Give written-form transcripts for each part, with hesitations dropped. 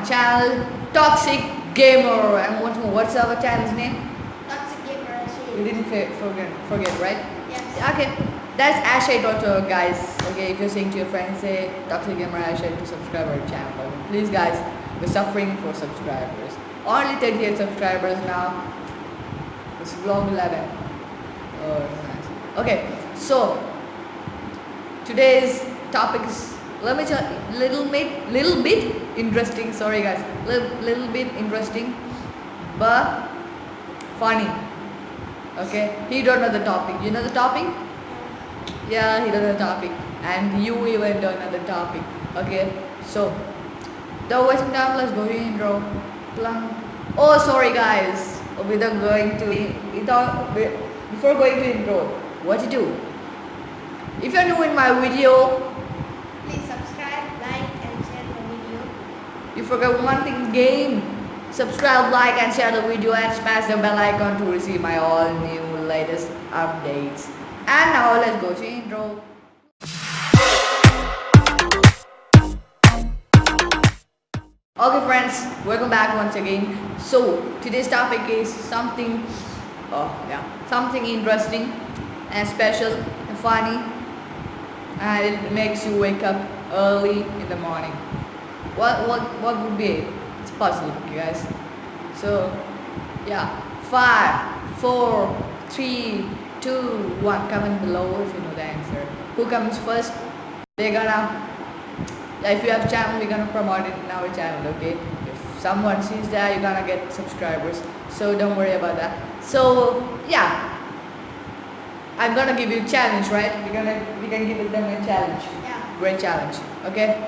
channel Toxic Gamer. And once more, what's our channel's name? Toxic Gamer. You didn't forget, right? Yes. Okay, that's Ashite also, guys. Okay, if you're saying to your friends, say Toxic Gamer Ashite to subscribe our channel. Please, guys, we're suffering for subscribers. Only 38 subscribers now. This vlog 11. Oh, nice. Okay, so today's topic is little bit interesting. Sorry, guys, little bit interesting, but funny. Okay, he don't know the topic. You know the topic? Yeah, he don't know the topic, and you even don't know the topic. Okay, so the wasting time, let's go to intro. Plum. Oh, sorry, guys. Before going to intro, what you do? If you're new in my video, Please subscribe, like, and share the video. you forgot one thing again. Subscribe, like, and share the video, and smash the bell icon to receive my all new latest updates. And now let's go to intro. Okay, friends, welcome back once again. So today's topic is something interesting and special and funny, and it makes you wake up early in the morning. What would be it? It's puzzle, okay, guys. So yeah, 5, 4, 3, 2, 1. Comment below if you know the answer. Who comes first? We're gonna, if you have channel, we're gonna promote it in our channel. Okay, if someone sees that, you're gonna get subscribers, so don't worry about that. So yeah, I'm gonna give you a challenge, right? We can give them a challenge. Yeah. Great challenge. Okay,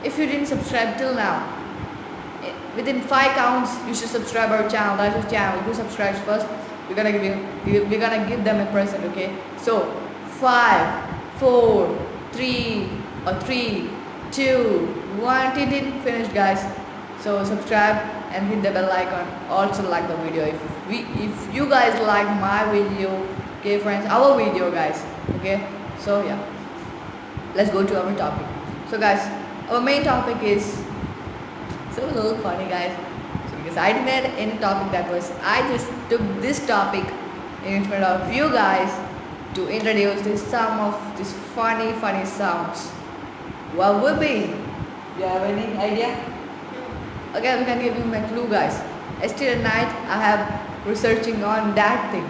if you didn't subscribe till now, within 5 counts you should subscribe our channel. That's your channel. Who subscribes first, we're gonna give them a present. Okay, so 5, 4, 3, 2, 1. Finished, guys. So subscribe and hit the bell icon. Also like the video. If you guys like my video, okay, friends, our video, guys. Okay, so yeah, let's go to our topic. So guys, our main topic is so a little funny, guys. So because I didn't have any topic, I just took this topic in front of you guys to introduce some of these funny sounds. What would be? Do you have any idea? Okay, we can give you my clue, guys. Yesterday night I have researching on that thing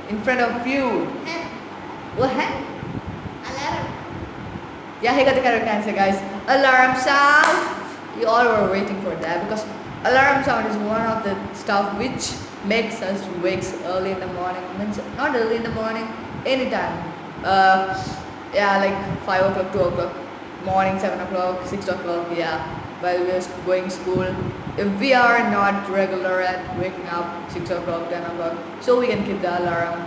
in front of you. What? Alarm. Yeah, he got the correct answer, guys. Alarm sound. You all were waiting for that because alarm sound is one of the stuff which makes us wakes early in the morning. Means not early in the morning, anytime. Yeah, like 5 o'clock, 2 o'clock, morning, 7 o'clock, 6 o'clock. Yeah, while we're going school. If we are not regular at waking up 6 o'clock, 10 o'clock, so we can keep the alarm.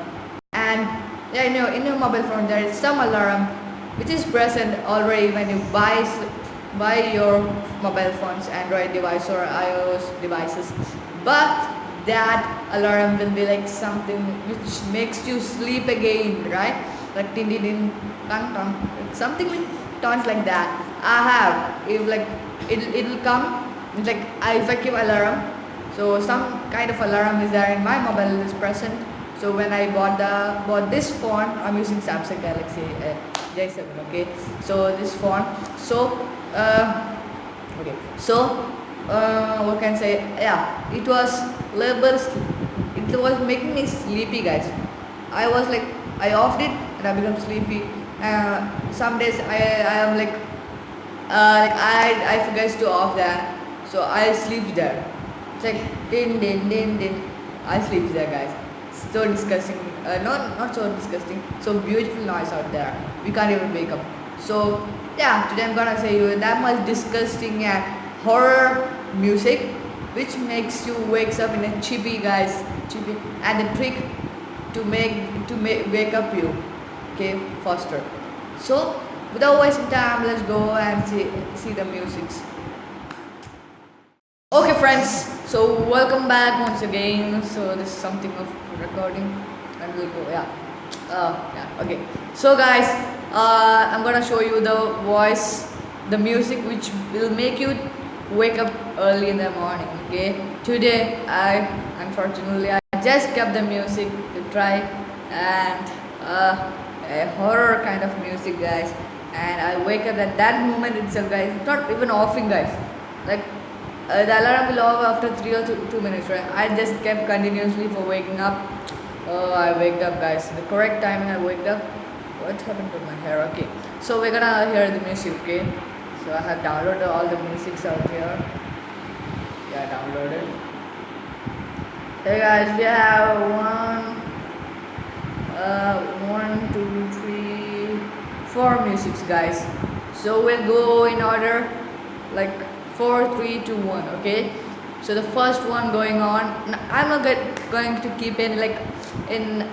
And yeah, in your mobile phone there is some alarm which is present already when you buy your mobile phones, Android device or iOS devices. But that alarm will be like something which makes you sleep again, right? Like din din din, tang tang, something with tones like that. I have, if like it'll come. It's like if I keep alarm, so some kind of alarm is there in my mobile is present. So when I bought this phone, I'm using Samsung Galaxy J7. Okay, so this phone. So okay, so what can I say? Yeah, it was making me sleepy, guys. I offed it and I become sleepy. Some days I am like I forget to off that, so I sleep there. It's like din din din din. I sleep there, guys. So disgusting. Not so disgusting. So beautiful noise out there. We can't even wake up. So yeah, today I'm gonna say you that much disgusting and horror music, which makes you wakes up in a chippy, guys. Chippy, and the trick to make wake up you, okay, faster. So without wasting time, let's go and see the musics. Okay, friends, so welcome back once again. So this is something of recording and we'll go, yeah, okay. So guys, I'm gonna show you the voice the music which will make you wake up early in the morning. Okay, today I unfortunately I just kept the music to try, and a horror kind of music, guys, and I wake up at that moment itself, guys. It's not even offing, guys. Like the alarm will off after 3 or 2 minutes, right? I just kept continuously for waking up. Oh, I waked up, guys. The correct timing I waked up. What happened to my hair? Okay, so we're gonna hear the music. Okay, so I have downloaded all the musics out here. Yeah, downloaded. Hey guys, we have one, two, three, four musics, guys. So we'll go in order, like 4, 3, 2, 1. Okay. So the first one going on. I'm not going to keep any, like, in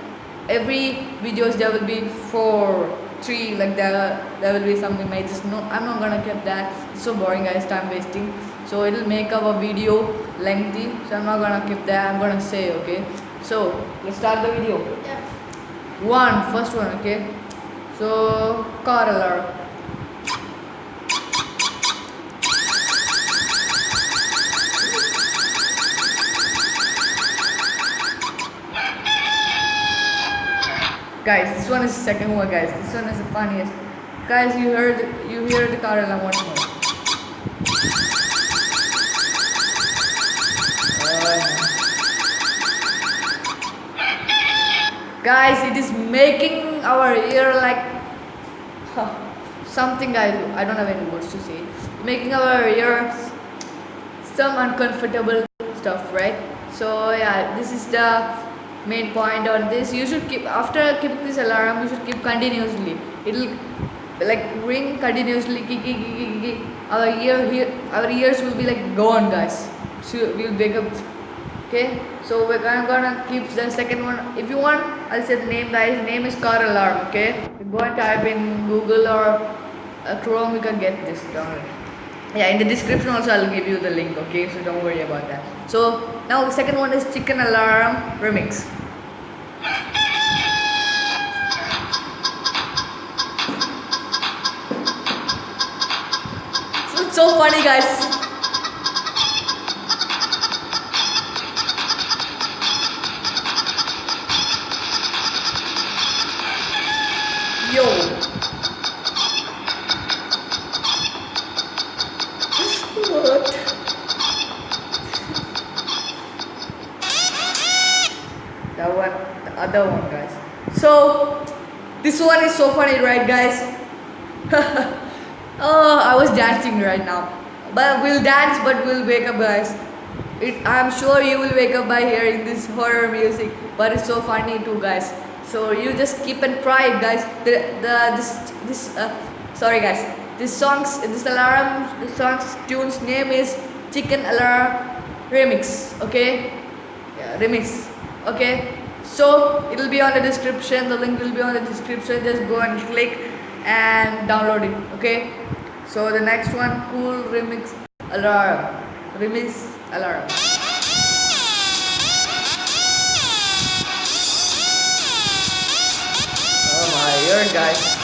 every videos there will be 4, 3, like there will be some images. No, I'm not gonna keep that. It's so boring, guys. Time wasting. So it'll make our video lengthy. So I'm not gonna keep that. I'm gonna say, okay. So let's start the video. Yeah. First one, okay. So car alarm. Guys, this one is the second one, guys. This one is the funniest. Guys, you hear the car alarm once more. Guys, it is making our ear like something, guys. I don't have any words to say. Making our ears some uncomfortable stuff, right? So yeah, this is the main point on this. You should keep, after keeping this alarm, you should keep continuously. It'll like ring continuously. Our ears will be like gone, guys. So we'll wake up. Okay, so we're gonna keep the second one. If you want, I'll say the name, guys. Name is car alarm. Okay, go and type in Google or Chrome. You can get this down. Yeah, in the description also I'll give you the link. Okay, so don't worry about that. So now the second one is chicken alarm remix. So it's so funny, guys. Yo. What? That one, the other one, guys. So this one is so funny, right, guys? Oh, I was dancing right now. But we'll dance, but we'll wake up, guys. I'm sure you will wake up by hearing this horror music, but it's so funny too, guys. So you just keep and try it, guys. Sorry, guys. This song's tune's name is Chicken Alarm Remix. Okay, yeah, remix. Okay, so it'll be on the description. The link will be on the description. Just go and click and download it. Okay. So the next one, cool remix alarm. Remix alarm. Oh my ear, guys.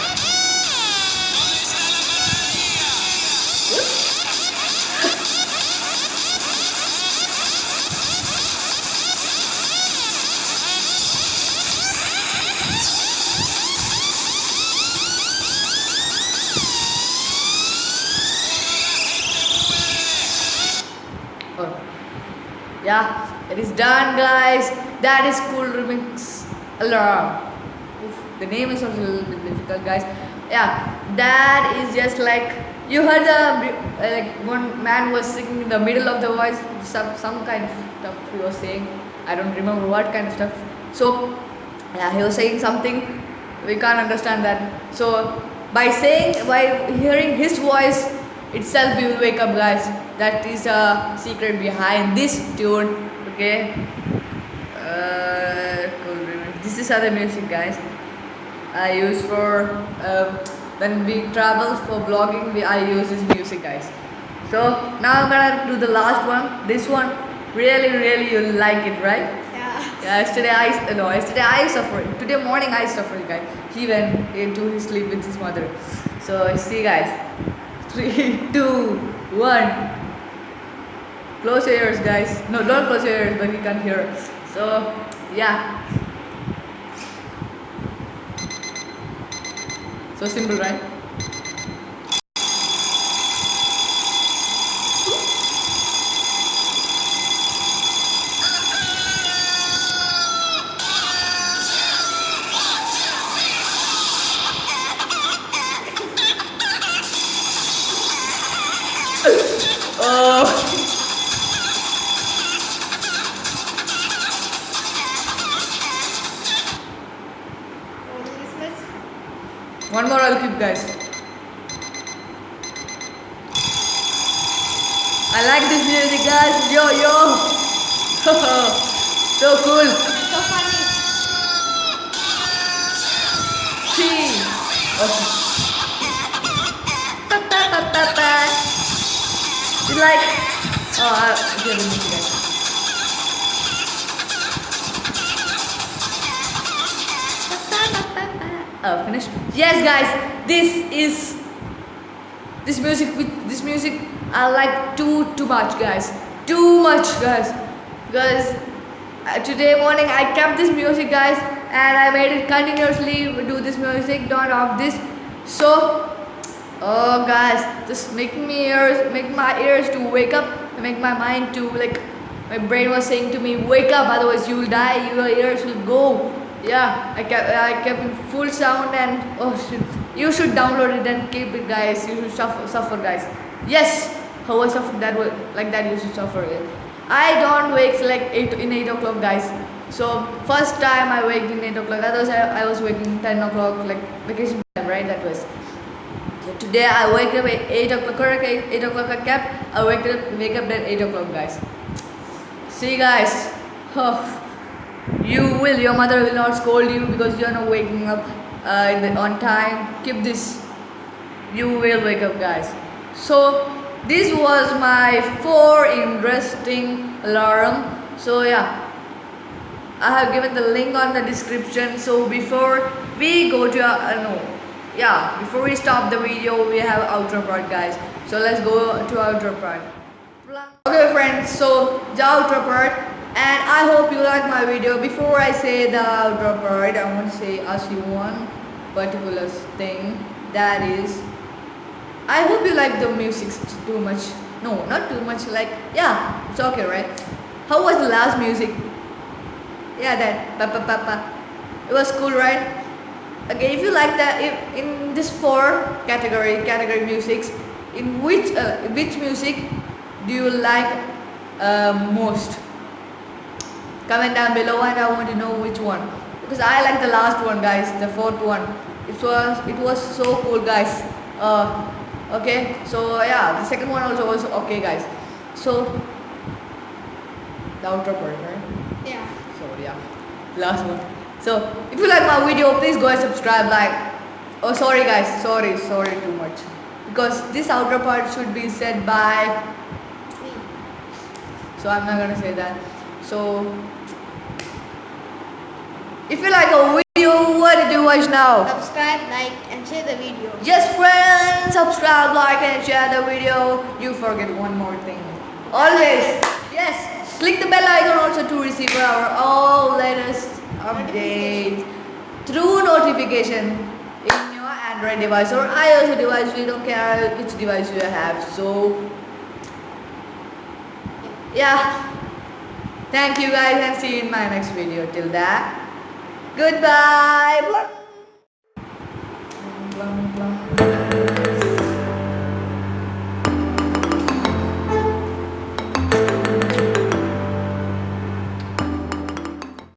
Oh. Yeah, it is done, guys. That is cool remix alarm. Oof, the name is also a little bit difficult, guys. Yeah, that is just like you heard the like one man was singing in the middle of the voice, some kind of stuff he was saying. I don't remember what kind of stuff. So yeah, he was saying something. We can't understand that. So by hearing his voice itself, we will wake up, guys. That is a secret behind this tune. Okay. Cool. This is other music, guys. I use for when we travel for vlogging. I use this music, guys. So now I'm gonna do the last one. This one, really, you like it, right? Yeah. Yeah. Yesterday I suffered. Today morning I suffered, guys. He went into his sleep with his mother. So see, guys. 3, 2, 1. Close your ears, guys. No, don't close your ears, but you can't hear. So, yeah. So simple, right? Oh. Only Christmas. One more I'll keep, guys. I like this music, guys. Yo, yo. So cool. So funny. Three. Okay. You like? Oh, I hear the music, guys. Oh, finished. Yes, guys. This music. I like too much, guys. Too much, guys. Because today morning I kept this music, guys, and I made it continuously do this music, don't off this. So, oh, guys, just make my ears to wake up, make my mind to like. My brain was saying to me, wake up, otherwise you will die. Your ears will go. Yeah, I kept in full sound and oh shit. You should download it and keep it, guys. You should suffer, guys. Yes, how I suffer that way, like that you should suffer it. I don't wake like 8 o'clock, guys. So first time I waked in 8 o'clock. Otherwise I was waking 10 o'clock, like vacation time, right? That was. So today I wake up at 8 o'clock. Correct, 8 o'clock I kept. I wake up at 8 o'clock, guys. See, guys. Oh. Your mother will not scold you because you are not waking up on time. Keep this. You will wake up, guys. So this was my 4 interesting alarm. So yeah, I have given the link on the description. So before we go to before we stop the video, we have outro part, guys. So let's go to outro part. Okay, friends. So the outro part. And I hope you like my video. Before I say the outro part, I want to ask you one particular thing. That is, I hope you like the music too much. No, not too much. Like, yeah, it's okay, right? How was the last music? Yeah, that pa pa pa pa. It was cool, right? Okay, if you like that, if in this 4 category musics, in which music do you like most? Comment down below and I want to know which one, because I like the last one, guys, the 4th one. It was so cool, guys. Okay, so yeah, the 2nd one also was okay, guys. So the outro part, right? Yeah. So yeah, last one. So if you like my video, please go and subscribe, like. Oh, sorry, guys, sorry too much, because this outro part should be said by Me. so I'm not gonna say that. So if you like a video, what do you watch now? Subscribe, like, and share the video. Yes, friends, subscribe, like, and share the video. You forget one more thing. Always, yes, click the bell icon also to receive our all latest updates through notification in your Android device or iOS device. We don't care which device you have. So yeah, thank you, guys, and see you in my next video. Till that, goodbye.